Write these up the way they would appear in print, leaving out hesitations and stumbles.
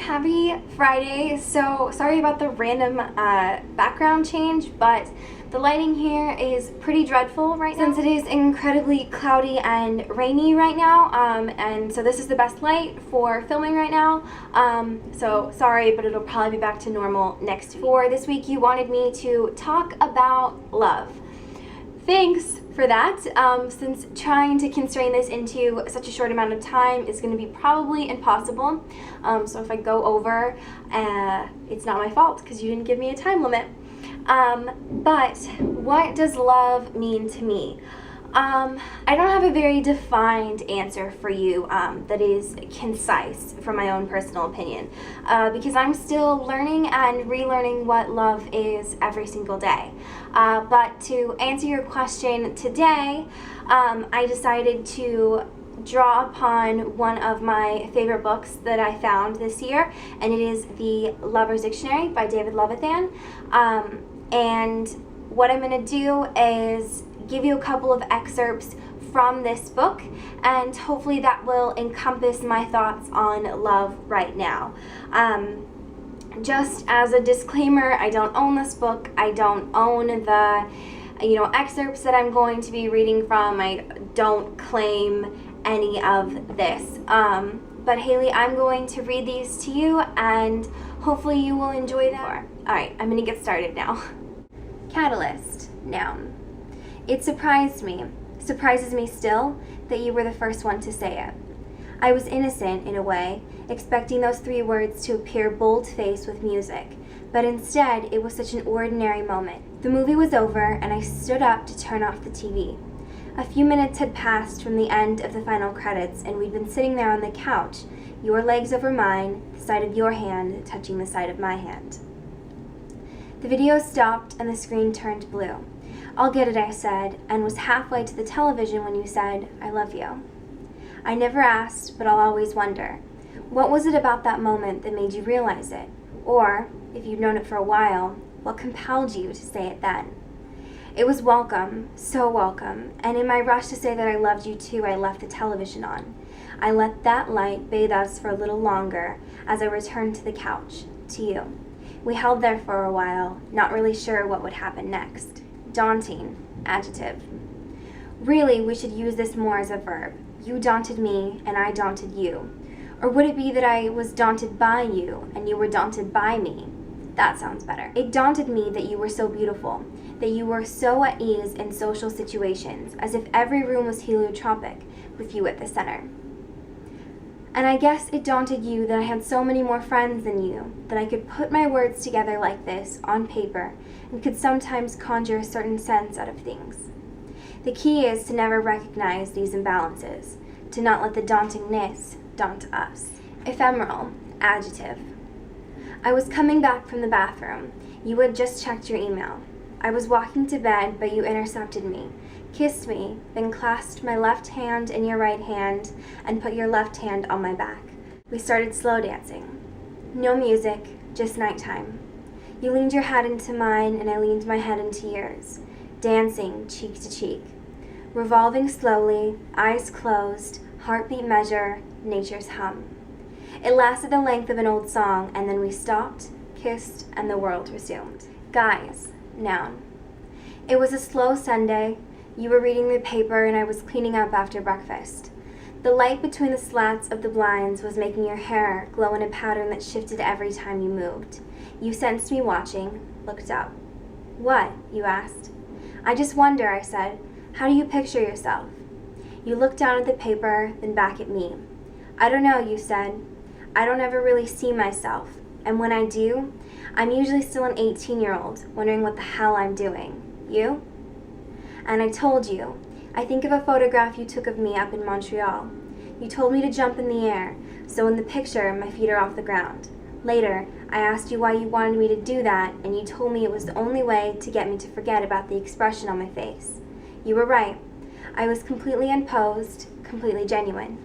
Happy Friday. So sorry about the random background change, but the lighting here is pretty dreadful right now since it is incredibly cloudy and rainy right now, and so this is the best light for filming right now. So sorry, but it'll probably be back to normal next week. For this week, you wanted me to talk about love. Thanks for that, since trying to constrain this into such a short amount of time is going to be probably impossible. So if I go over, it's not my fault because you didn't give me a time limit. But what does love mean to me? I don't have a very defined answer for you that is concise from my own personal opinion, because I'm still learning and relearning what love is every single day. But to answer your question today, I decided to draw upon one of my favorite books that I found this year, and it is The Lover's Dictionary by David Levithan. And what I'm going to do is give you a couple of excerpts from this book, and hopefully that will encompass my thoughts on love right now. Just as a disclaimer, I don't own this book. I don't own the excerpts that I'm going to be reading from. I don't claim any of this. But Haley, I'm going to read these to you, and hopefully you will enjoy them. Alright, I'm going to get started now. Catalyst, noun. It surprises me still, that you were the first one to say it. I was innocent, in a way, expecting those 3 words to appear bold-faced with music, but instead it was such an ordinary moment. The movie was over, and I stood up to turn off the TV. A few minutes had passed from the end of the final credits, and we'd been sitting there on the couch, your legs over mine, the side of your hand touching the side of my hand. The video stopped, and the screen turned blue. I'll get it, I said, and was halfway to the television when you said, I love you. I never asked, but I'll always wonder, what was it about that moment that made you realize it? Or, if you'd known it for a while, what compelled you to say it then? It was welcome, so welcome, and in my rush to say that I loved you too, I left the television on. I let that light bathe us for a little longer as I returned to the couch, to you. We held there for a while, not really sure what would happen next. Daunting, adjective. Really, we should use this more as a verb. You daunted me, and I daunted you. Or would it be that I was daunted by you, and you were daunted by me? That sounds better. It daunted me that you were so beautiful, that you were so at ease in social situations, as if every room was heliotropic, with you at the center. And I guess it daunted you that I had so many more friends than you, that I could put my words together like this, on paper, and could sometimes conjure a certain sense out of things. The key is to never recognize these imbalances, to not let the dauntingness daunt us. Ephemeral, adjective. I was coming back from the bathroom. You had just checked your email. I was walking to bed, but you intercepted me, kissed me, then clasped my left hand in your right hand and put your left hand on my back. We started slow dancing. No music, just nighttime. You leaned your head into mine and I leaned my head into yours, dancing cheek to cheek. Revolving slowly, eyes closed, heartbeat measure, nature's hum. It lasted the length of an old song, and then we stopped, kissed, and the world resumed. Guys, noun. It was a slow Sunday. You were reading the paper and I was cleaning up after breakfast. The light between the slats of the blinds was making your hair glow in a pattern that shifted every time you moved. You sensed me watching, looked up. What? You asked. I just wonder, I said. How do you picture yourself? You looked down at the paper, then back at me. I don't know, you said. I don't ever really see myself, and when I do, I'm usually still an 18-year-old, wondering what the hell I'm doing. You? And I told you, I think of a photograph you took of me up in Montreal. You told me to jump in the air, so in the picture, my feet are off the ground. Later, I asked you why you wanted me to do that, and you told me it was the only way to get me to forget about the expression on my face. You were right. I was completely unposed, completely genuine.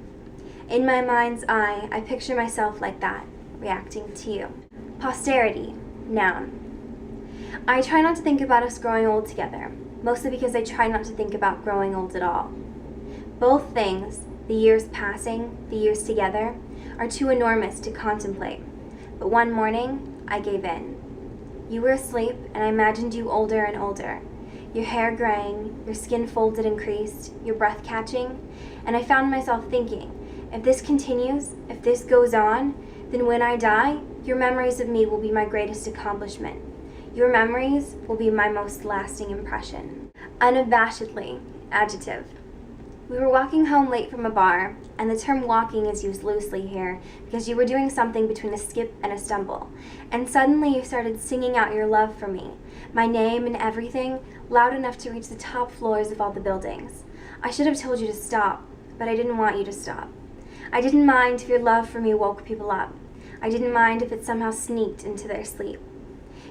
In my mind's eye, I picture myself like that, reacting to you. Posterity, noun. I try not to think about us growing old together, mostly because I try not to think about growing old at all. Both things, the years passing, the years together, are too enormous to contemplate. But one morning, I gave in. You were asleep, and I imagined you older and older. Your hair graying, your skin folded and creased, your breath catching, and I found myself thinking, if this continues, if this goes on, then when I die, your memories of me will be my greatest accomplishment. Your memories will be my most lasting impression. Unabashedly, adjective. We were walking home late from a bar, and the term walking is used loosely here because you were doing something between a skip and a stumble, and suddenly you started singing out your love for me, my name and everything, loud enough to reach the top floors of all the buildings. I should have told you to stop, but I didn't want you to stop. I didn't mind if your love for me woke people up. I didn't mind if it somehow sneaked into their sleep.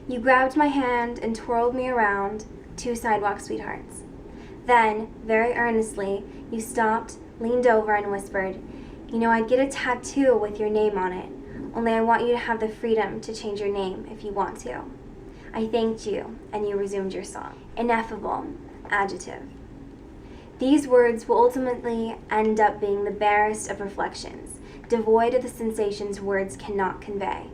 You grabbed my hand and twirled me around, two sidewalk sweethearts. Then, very earnestly, you stopped, leaned over, and whispered, you know, I'd get a tattoo with your name on it, only I want you to have the freedom to change your name if you want to. I thanked you, and you resumed your song. Ineffable, adjective. These words will ultimately end up being the barest of reflections, devoid of the sensations words cannot convey.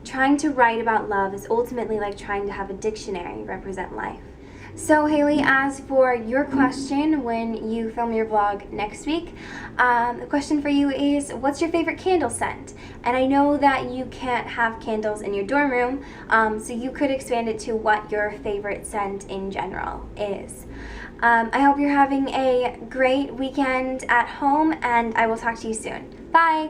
Trying to write about love is ultimately like trying to have a dictionary represent life. So Haylie, as for your question when you film your vlog next week, the question for you is, what's your favorite candle scent? And I know that you can't have candles in your dorm room, so you could expand it to what your favorite scent in general is. I hope you're having a great weekend at home, and I will talk to you soon. Bye!